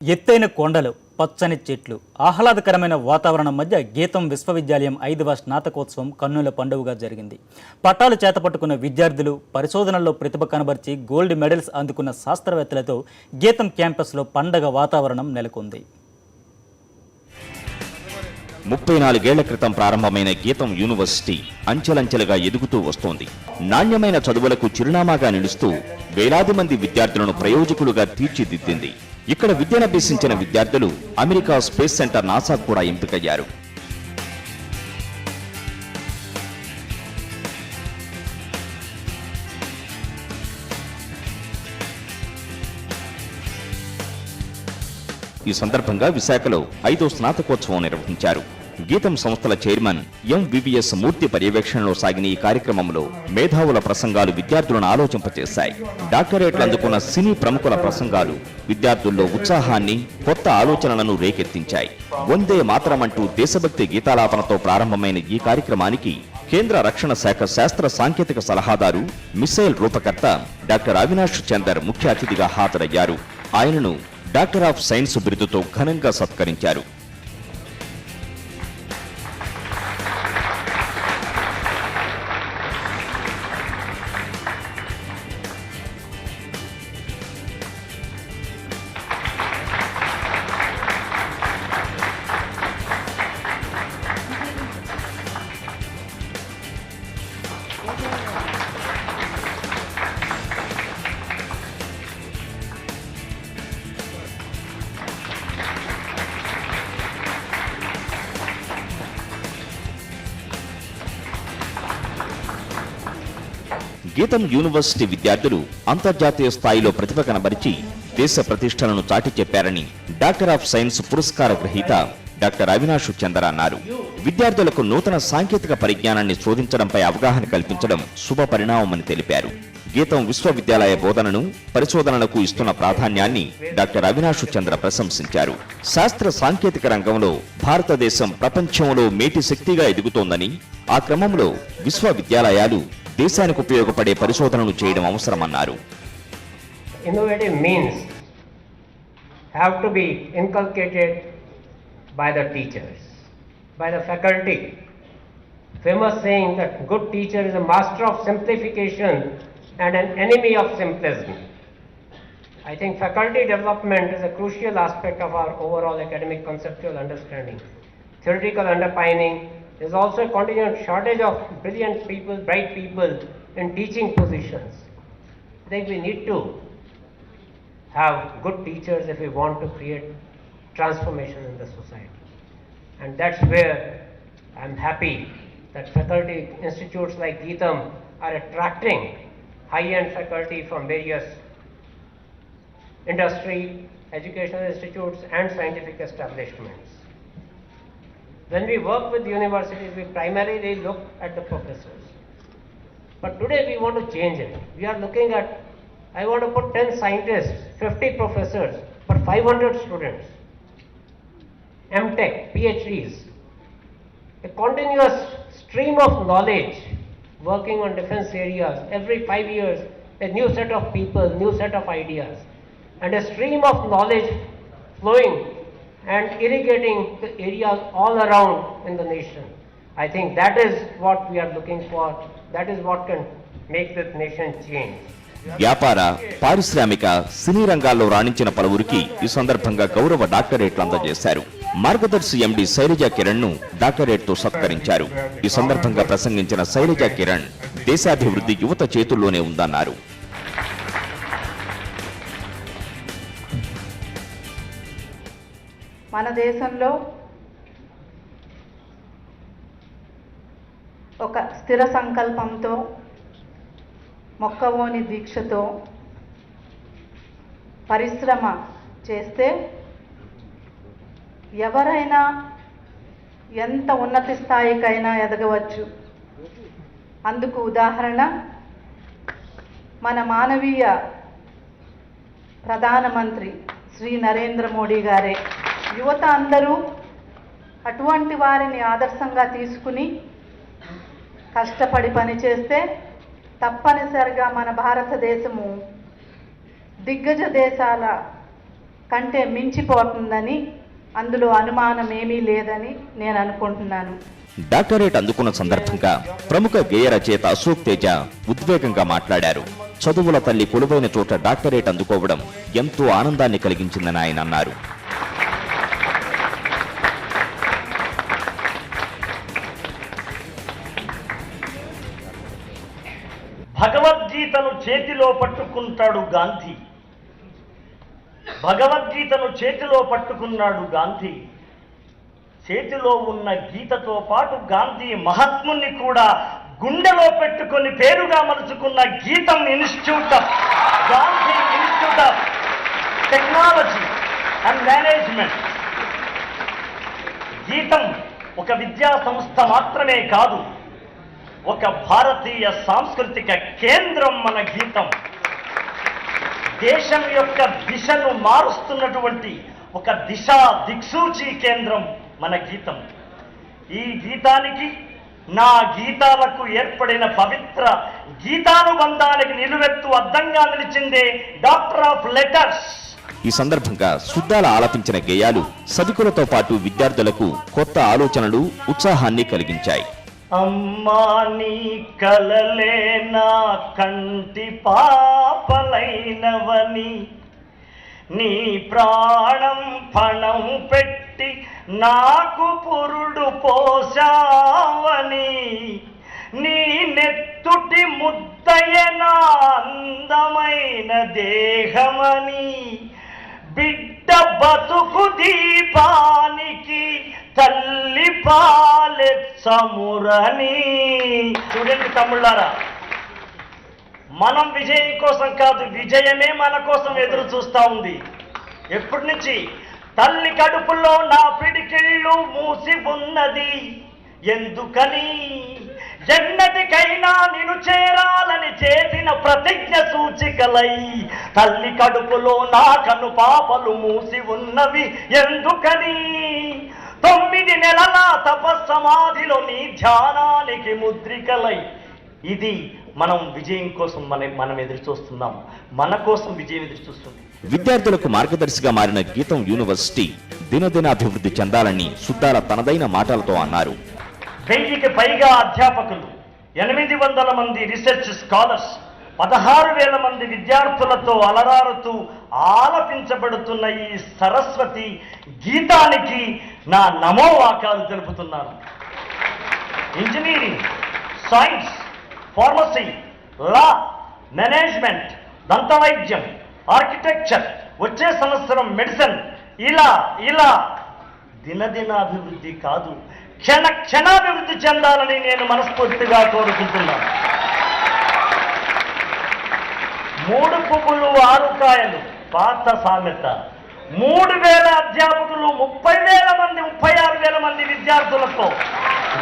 ఎత్తైన కొండలు, పచ్చని చెట్లు, ఆహ్లాదకరమైన వాతావరణం మధ్య గీతం విశ్వవిద్యాలయం 5వ స్నాతకోత్సవం కన్నుల పండుగగా జరిగింది. పట్టాలు చేతపట్టుకున్న విద్యార్థులు, పరిశోధనల్లో ప్రతిభ కనబర్చి గోల్డ్ మెడల్స్ అందుకున్న శాస్త్రవేత్తలతో గీతం క్యాంపస్లో పండగ వాతావరణం నెలకొంది. 34 ఏళ్ల క్రితం ప్రారంభమైన గీతం యూనివర్సిటీ అంచెలంచెలుగా ఎదుగుతూ వస్తోంది. నాణ్యమైన చదువులకు చిరునామాగా నిలుస్తూ వేలాది మంది విద్యార్థులను ప్రయోజకులుగా తీర్చిదిద్దింది. ఇక్కడ విద్యనభ్యసించిన విద్యార్థులు అమెరికా స్పేస్ సెంటర్ నాసా కూడా ఎంపికయ్యారు. ఈ సందర్భంగా విశాఖలో 5వ స్నాతకోత్సవం నిర్వహించారు. గీతం సంస్థల చైర్మన్ ఎంవివిఎస్ మూర్తి పర్యవేక్షణలో సాగిన ఈ కార్యక్రమంలో మేధావుల ప్రసంగాలు విద్యార్థులను ఆలోచింపచేశాయి. డాక్టరేట్లు అందుకున్న సినీ ప్రముఖుల ప్రసంగాలు విద్యార్థుల్లో ఉత్సాహాన్ని, కొత్త ఆలోచనలను రేకెత్తించాయి. వందే మాతరమంటూ దేశభక్తి గీతాలాపనతో ప్రారంభమైన ఈ కార్యక్రమానికి కేంద్ర రక్షణ శాఖ శాస్త్ర సాంకేతిక సలహాదారు, మిసైల్ రూపకర్త డాక్టర్ అవినాష్ చందర్ ముఖ్య అతిథిగా హాజరయ్యారు. ఆయనను డాక్టర్ ఆఫ్ సైన్స్ బిరుదుతో ఘనంగా సత్కరించారు. గీతం యూనివర్సిటీ విద్యార్థులు అంతర్జాతీయ స్థాయిలో ప్రతిభ కనబరిచి దేశ ప్రతిష్టలను చాటి చెప్పారని డాక్టర్ ఆఫ్ సైన్స్ పురస్కార గ్రహీత డాక్టర్ అవినాష్ చందర్ అన్నారు. విద్యార్థులకు నూతన సాంకేతిక పరిజ్ఞానాన్ని శోధించడంపై అవగాహన కల్పించడం శుభ పరిణామమని తెలిపారు. గీతం విశ్వవిద్యాలయ బోధనను, పరిశోధనలకు ఇస్తున్న ప్రాధాన్యాన్ని డాక్టర్ అవినాష్ చంద్ర ప్రశంసించారు. శాస్త్ర సాంకేతిక రంగంలో భారతదేశం ప్రపంచంలో మేటి శక్తిగా ఎదుగుతోందని, ఆ క్రమంలో విశ్వవిద్యాలయాలు దేశానికి ఉపయోగపడే పరిశోధనలు చేయడం అవసరమన్నారు. Innovative means have to be inculcated by the teachers, by the faculty. Famous saying that good teacher is a master of simplification and an enemy of simplism. I think faculty development is a crucial aspect of our overall academic conceptual understanding. Theoretical underpinning is also a continued shortage of brilliant people, bright people in teaching positions. I think we need to have good teachers if we want to create transformation in the society. And that's where I'm happy that faculty institutes like Geetam are attracting high-end faculty from various industry, educational institutes and scientific establishments. When we work with universities, we primarily look at the professors. But today we want to change it. We are looking at, I want to put 10 scientists, 50 professors for 500 students. MTech, PhDs. A continuous stream of knowledge working on defense areas. Every 5 years, a new set of people, new set of ideas. And a stream of knowledge flowing and irrigating the areas all around in the nation. I think that is what we are looking for. That is what can make this nation change. వ్యాపార, పారిశ్రామిక, సినీ రంగాల్లో రాణించిన పలువురికి ఈ సందర్భంగా గౌరవ డాక్టరేట్లు అందజేశారు. మార్గదర్శి ఎండి శైలజా కిరణ్ ను డాక్టరేట్తో సత్కరించారు. ఈ సందర్భంగా ప్రసంగించిన శైలజా కిరణ్ దేశాభివృద్ధి యువత చేతుల్లోనే ఉందన్నారు. మన దేశంలో ఒక స్థిర సంకల్పంతో, మొక్కవోని దీక్షతో పరిశ్రమ చేస్తే ఎవరైనా ఎంత ఉన్నత స్థాయికైనా ఎదగవచ్చు. అందుకు ఉదాహరణ మన మానవీయ ప్రధానమంత్రి శ్రీ నరేంద్ర మోడీ గారే. యువత అందరూ అటువంటి వారిని ఆదర్శంగా తీసుకుని కష్టపడి పనిచేస్తే తప్పనిసరిగా మన భారతదేశము దిగ్గజ దేశాల కంటే మించిపోతుందని, అందులో అనుమానం ఏమీ లేదని నేను అనుకుంటున్నాను. డాక్టరేట్ అందుకున్న సందర్భంగా ప్రముఖ గేయ రచయిత అశోక్ తేజ ఉద్వేగంగా మాట్లాడారు. చదువుల తల్లి కొలువైన చోట డాక్టరేట్ అందుకోవడం ఎంతో ఆనందాన్ని కలిగించిందని ఆయన అన్నారు. భగవద్గీతను చేతిలో పట్టుకుంటాడు గాంధీ. భగవద్గీతను చేతిలో పట్టుకున్నాడు గాంధీ. చేతిలో ఉన్న గీతతో పాటు గాంధీ మహాత్ముని కూడా గుండెలో పెట్టుకొని పేరుగా మలుచుకున్న గీతం institute of Gandhi institute of technology and management. గీతం ఒక విద్యా సంస్థ మాత్రమే కాదు, ఒక భారతీయ సాంస్కృతిక కేంద్రం మన గీతం. దేశం యొక్క దిశను మారుస్తున్నటువంటి ఒక దిశా దిక్సూచి కేంద్రం మన గీతం. ఈ గీతానికి, నా గీతాలకు ఏర్పడిన పవిత్ర గీతానుబంధానికి నిలువెత్తు అద్దంగా నిలిచిందే డాక్టర్ ఆఫ్ లెటర్స్. ఈ సందర్భంగా సుద్దాల ఆలపించిన గేయాలు సభికులతో పాటు విద్యార్థులకు కొత్త ఆలోచనలు, ఉత్సాహాన్ని కలిగించాయి. అమ్మా నీ కలలే నా కంటి పాపలైనవని, నీ ప్రాణం పణం పెట్టి నాకు పురుడు పోసావని, నీ నెత్తుటి ముద్దయ నా అందమైన దేహమని, బిడ్డ బతుకు దీపానికి తల్లి పాలెచ్చమురని. చూడండి తమ్ముళ్ళారా, మనం విజయం కోసం కాదు, విజయమే మన కోసం ఎదురు చూస్తా ఉంది. ఎప్పటి నుంచి? తల్లి కడుపులో నా పిడికిళ్ళు మూసి ఉన్నది ఎందుకని, ఎన్నటికైనా నిన్ను చేరాలని చేసిన ప్రతిజ్ఞ సూచికలై. తల్లి కడుపులో నా కను పాపలు మూసి ఉన్నవి ఎందుకని, 9 నెలల తపస్సమాధిలో నీ ధ్యానానికి ముద్రికలై. ఇది మనం విజయం కోసం మనం ఎదురు చూస్తున్నాం, మన కోసం విజయం ఎదురు చూస్తుంది. విద్యార్థులకు మార్గదర్శిగా మారిన గీతం యూనివర్సిటీ దినదినాభివృద్ధి చెందాలని సుద్దాల తనదైన మాటలతో అన్నారు. 1000కి పైగా అధ్యాపకులు, 800 మంది రీసెర్చ్ స్కాలర్స్, 16,000 మంది విద్యార్థులతో అలరారుతూ ఆలపించబడుతున్న ఈ సరస్వతి గీతానికి నా నమోవాకాలు తెలుపుతున్నాను. ఇంజనీరింగ్, సైన్స్, ఫార్మసీ, లా, మేనేజ్మెంట్, దంతవైద్యం, ఆర్కిటెక్చర్, వచ్చే సంవత్సరం మెడిసిన్, ఇలా దినదినాభివృద్ధి కాదు, క్షణాభివృద్ధి చెందాలని నేను మనస్ఫూర్తిగా కోరుకుంటున్నాను. 3 పువ్వులు 6 కాయలు పాత సామెత. 3,000 అధ్యాపకులు, 30,000 మంది, 36,000 మంది విద్యార్థులతో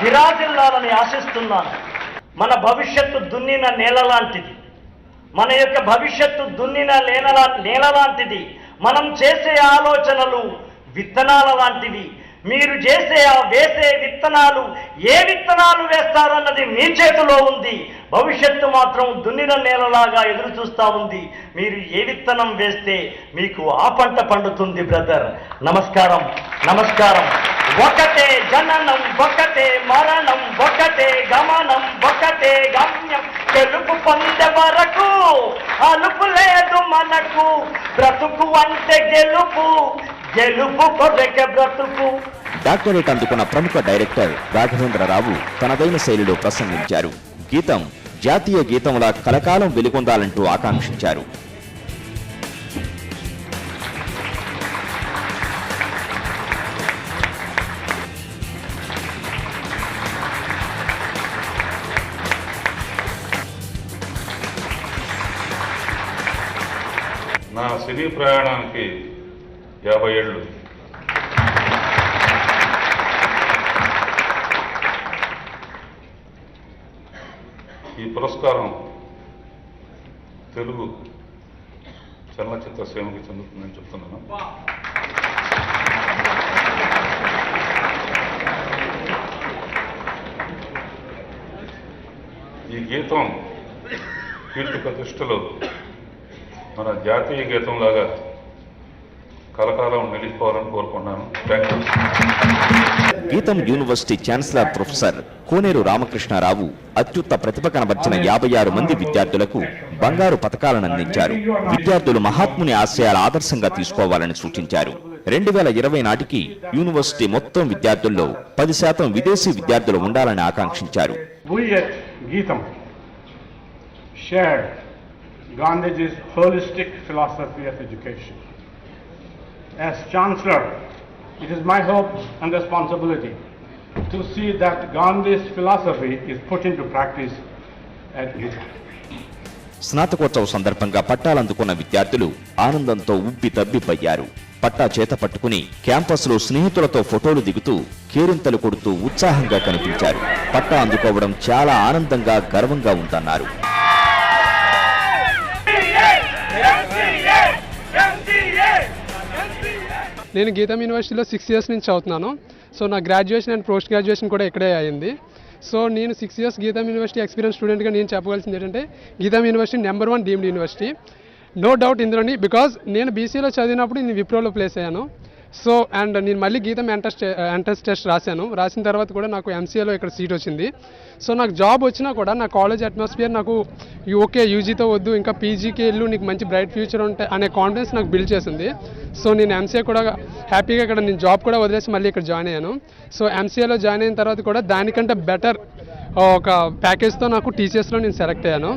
విరాజిల్లాలని ఆశిస్తున్నాను. మన భవిష్యత్తు దున్నిన నేల లాంటిది, మన యొక్క భవిష్యత్తు దున్నిన నేల లాంటిది. మనం చేసే ఆలోచనలు విత్తనాల లాంటివి. మీరు వేసే విత్తనాలు, ఏ విత్తనాలు వేస్తారన్నది మీ చేతిలో ఉంది. భవిష్యత్తు మాత్రం దున్నిన నేలలాగా ఎదురు చూస్తూ ఉంది. మీరు ఏ విత్తనం వేస్తే మీకు ఆ పంట పండుతుంది. బ్రదర్, నమస్కారం. ఒకటే జననం, ఒకటే మరణం, ఒకటే గమనం, ఒకటే గమ్యం. గెలుపు పొందే వరకు అలుపు లేదు మనకు. బ్రతుకు అంటే గెలుపు కొరకే బ్రతుకు. డాక్టరేట్ అందుకున్న ప్రముఖ డైరెక్టర్ రాఘవేంద్రరావు తనదైన శైలిలో ప్రసంగించారు. గీతం జాతీయ గీతంలా కలకాలం వెలుగొందాలంటూ ఆకాంక్షించారు. నా సినీ ప్రయాణానికి 50 ఏళ్ళు. ఈ పురస్కారం తెలుగు చలనచిత్ర సేవకి చెందుతుందని చెప్తున్నాను. ఈ గీతం కీర్తి ప్రతిష్టలు మన జాతీయ గీతంలాగా కలకాలం నిలిచిపోవాలని కోరుకున్నాను. Thank you. గీతం యూనివర్సిటీ ఛాన్సలర్ ప్రొఫెసర్ కోనేరు రామకృష్ణారావు అత్యుత్త ప్రతిభ కనబర్చిన 56 మంది విద్యార్థులకు బంగారు పతకాలను అందించారు. విద్యార్థులు మహాత్ముని ఆశయాల ఆదర్శంగా తీసుకోవాలని సూచించారు. 2020 నాటికి యూనివర్సిటీ మొత్తం విద్యార్థుల్లో 10% విదేశీ విద్యార్థులు ఉండాలని ఆకాంక్షించారు. We at Geetam shared Gandhiji's holistic philosophy of education. As Chancellor, it is my hope and responsibility to see that Gandhi's philosophy is put into practice at Geetam. స్నాతకోత్సవ సందర్భంగా పట్టాలందుకున్న విద్యార్థులు ఆనందంతో ఉబ్బి తబ్బిబ్బయ్యారు. పట్టా చేత పట్టుకుని క్యాంపస్లో స్నేహితులతో ఫోటోలు దిగుతూ కేరింతలు కొడుతూ ఉత్సాహంగా కనిపించారు. పట్టా అందుకోవడం చాలా ఆనందంగా గర్వంగా ఉందన్నారు. నేను గీతం యూనివర్సిటీలో 6 years నుంచి చదువుతున్నాను. సో నా గ్రాడ్యుయేషన్ అండ్ పోస్ట్ గ్రాడ్యుయేషన్ కూడా ఇక్కడే అయింది. సో నేను 6 years గీతం యూనివర్సిటీ ఎక్స్పీరియన్స్ స్టూడెంట్గా నేను చెప్పవలసింది ఏంటంటే Gitam university #1 deemed university. No doubt ఇందులోని, బికాజ్ నేను బీసీలో చదివినప్పుడు నేను విప్రోలో ప్లేస్ అయ్యాను. సో అండ్ నేను మళ్ళీ గీతం ఎంట్రన్స్ టెస్ట్ రాసిన తర్వాత కూడా నాకు ఎంసీఏలో ఇక్కడ సీట్ వచ్చింది. సో నాకు జాబ్ వచ్చినా కూడా నా కాలేజ్ అట్మాస్ఫియర్ నాకు ఓకే యూజీతో వద్దు, ఇంకా పీజీకి వెళ్ళు, నీకు మంచి బ్రైట్ ఫ్యూచర్ ఉంటాయి అనే కాన్ఫిడెన్స్ నాకు బిల్డ్ చేసింది. సో నేను ఎంసీఏ కూడా హ్యాపీగా ఇక్కడ నేను జాబ్ కూడా వదిలేసి మళ్ళీ ఇక్కడ జాయిన్ అయ్యాను. సో ఎంసీఏలో జాయిన్ అయిన తర్వాత కూడా దానికంటే బెటర్ ఒక ప్యాకేజ్తో నాకు టీసీఎస్లో నేను సెలెక్ట్ అయ్యాను.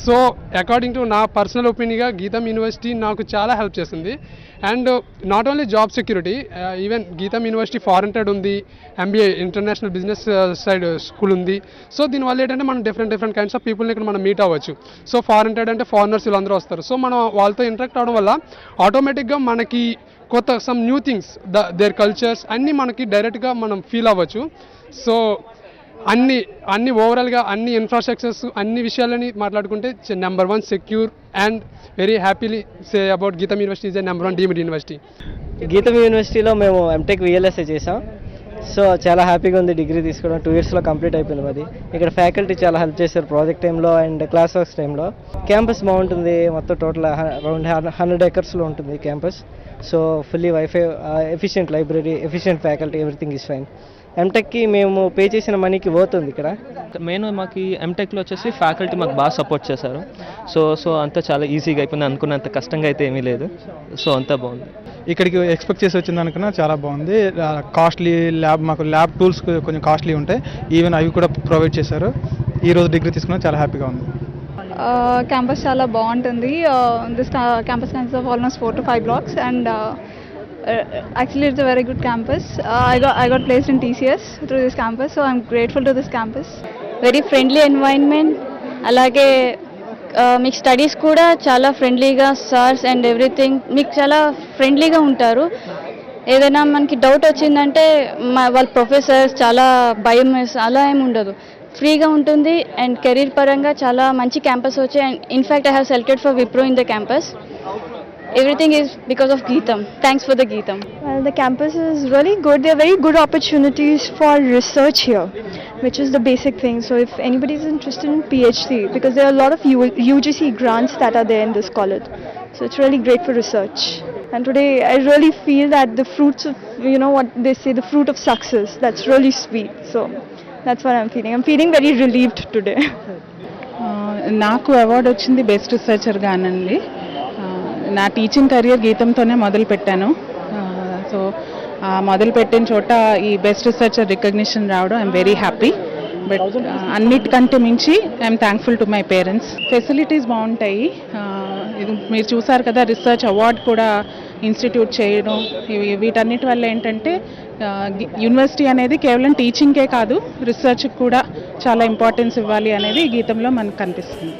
సో అకార్డింగ్ టు నా పర్సనల్ ఒపీనియన్గా గీతం యూనివర్సిటీ నాకు చాలా హెల్ప్ చేసింది. And not only job security, even గీతం యూనివర్సిటీ ఫారెన్ ట్రేడ్ ఉంది, MBA international business side school ఉంది. సో దీనివల్ల ఏంటంటే మనం డిఫరెంట్ కైండ్స్ ఆఫ్ పీపుల్ని ఇక్కడ మనం మీట్ అవ్వచ్చు. సో ఫారెన్ ట్రేడ్ అంటే ఫారినర్స్ వీళ్ళందరూ వస్తారు. సో మనం వాళ్ళతో ఇంటరాక్ట్ అవ్వడం వల్ల ఆటోమేటిక్గా మనకి కొత్త some new things their cultures అన్నీ మనకి డైరెక్ట్గా మనం ఫీల్ అవ్వచ్చు. సో అన్ని ఓవరాల్గా అన్ని ఇన్ఫ్రాస్ట్రక్చర్స్ అన్ని విషయాలని మాట్లాడుకుంటే #1 secure and very happily say about గీతం యూనివర్సిటీ ఈజ్ #1 డీమ్డ్ యూనివర్సిటీ. గీతం యూనివర్సిటీలో మేము ఎంటెక్ విఎల్ఎస్ఏ చేసాం. సో చాలా హ్యాపీగా ఉంది డిగ్రీ తీసుకోవడం. 2 yearsలో కంప్లీట్ అయిపోయింది మాది. ఇక్కడ ఫ్యాకల్టీ చాలా హెల్ప్ చేశారు ప్రాజెక్ట్ టైంలో అండ్ క్లాస్ వర్క్స్ టైంలో. క్యాంపస్ బాగుంటుంది, మొత్తం టోటల్ అరౌండ్ 100 acres ఉంటుంది campus. So fully wifi, efficient library, efficient faculty, everything is fine. ఎంటెక్కి మేము పే చేసిన మనీకి పోతుంది ఇక్కడ. మెయిన్ మాకు ఎంటెక్లో వచ్చేసి ఫ్యాకల్టీ మాకు బాగా సపోర్ట్ చేశారు. సో అంతా చాలా ఈజీగా అయిపోయింది, అనుకున్నంత కష్టంగా అయితే ఏమీ లేదు. సో అంతా బాగుంది. ఇక్కడికి ఎక్స్పెక్ట్ చేసి వచ్చింది అనుకున్నా చాలా బాగుంది. కాస్ట్లీ మాకు ల్యాబ్ టూల్స్ కొంచెం కాస్ట్లీ ఉంటాయి, ఈవెన్ అవి కూడా ప్రొవైడ్ చేశారు. ఈరోజు డిగ్రీ తీసుకున్నా చాలా హ్యాపీగా ఉంది. క్యాంపస్ చాలా బాగుంటుంది. This campus consist of almost 4 to 5 blocks and actually it's a very good campus. I got placed in TCS through this campus, so I'm grateful to this campus. Very friendly environment. అలాగే మీకు studies కూడా చాలా ఫ్రెండ్లీగా, sirs and everything మీకు చాలా ఫ్రెండ్లీగా ఉంటారు. ఏదైనా మనకి డౌట్ వచ్చిందంటే వాళ్ళ ప్రొఫెసర్స్ చాలా భయం అలా ఏమి ఉండదు, ఫ్రీగా ఉంటుంది. అండ్ కెరీర్ పరంగా చాలా మంచి క్యాంపస్ వచ్చాయి. And in fact I have selected for Wipro in the campus. Everything is because of Geetam. Thanks for the Geetam. Well, the campus is really good. There are very good opportunities for research here, which is the basic thing. So if anybody is interested in PhD, because there are a lot of UGC grants that are there in this college, so it's really great for research. And today I really feel that the fruits of, what they say, the fruit of success, that's really sweet. So that's what I'm feeling. I'm feeling very relieved today. నాకు award వచ్చింది best researcher గానండి. నా teaching career గీతంతోనే మొదలుపెట్టాను. So మొదలుపెట్టిన చోట ఈ best researcher recognition రావడం I'm very happy. But అన్నిటికంటే మించి I'm thankful to my parents. Facilities బాగుంటాయి. ఇది మీరు చూసారు కదా, రీసెర్చ్ అవార్డు కూడా ఇన్స్టిట్యూట్ చేయడం, వీటన్నిటి వల్ల ఏంటంటే యూనివర్సిటీ అనేది కేవలం టీచింగ్కే కాదు, రీసెర్చ్కి కూడా చాలా ఇంపార్టెన్స్ ఇవ్వాలి అనేది గీతంలో మనకు కనిపిస్తుంది.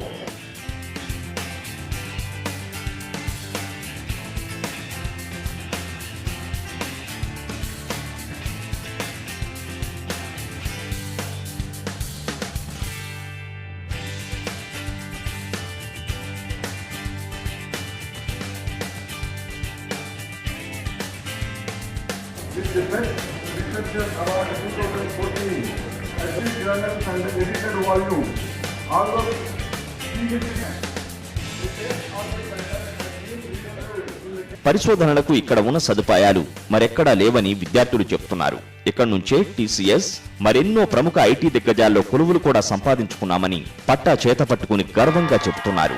This is the Best Researcher Award 2014 at this journal and the edited volume. All those పరిశోధనలకు ఇక్కడ ఉన్న సదుపాయాలు మరెక్కడా లేవని విద్యార్థులు చెప్తున్నారు. ఇక్కడ నుంచే TCS మరెన్నో ప్రముఖ IT దిగ్గజాల్లో కొలువులు కూడా సంపాదించుకున్నామని పట్టా చేతపట్టుకుని గర్వంగా చెబుతున్నారు.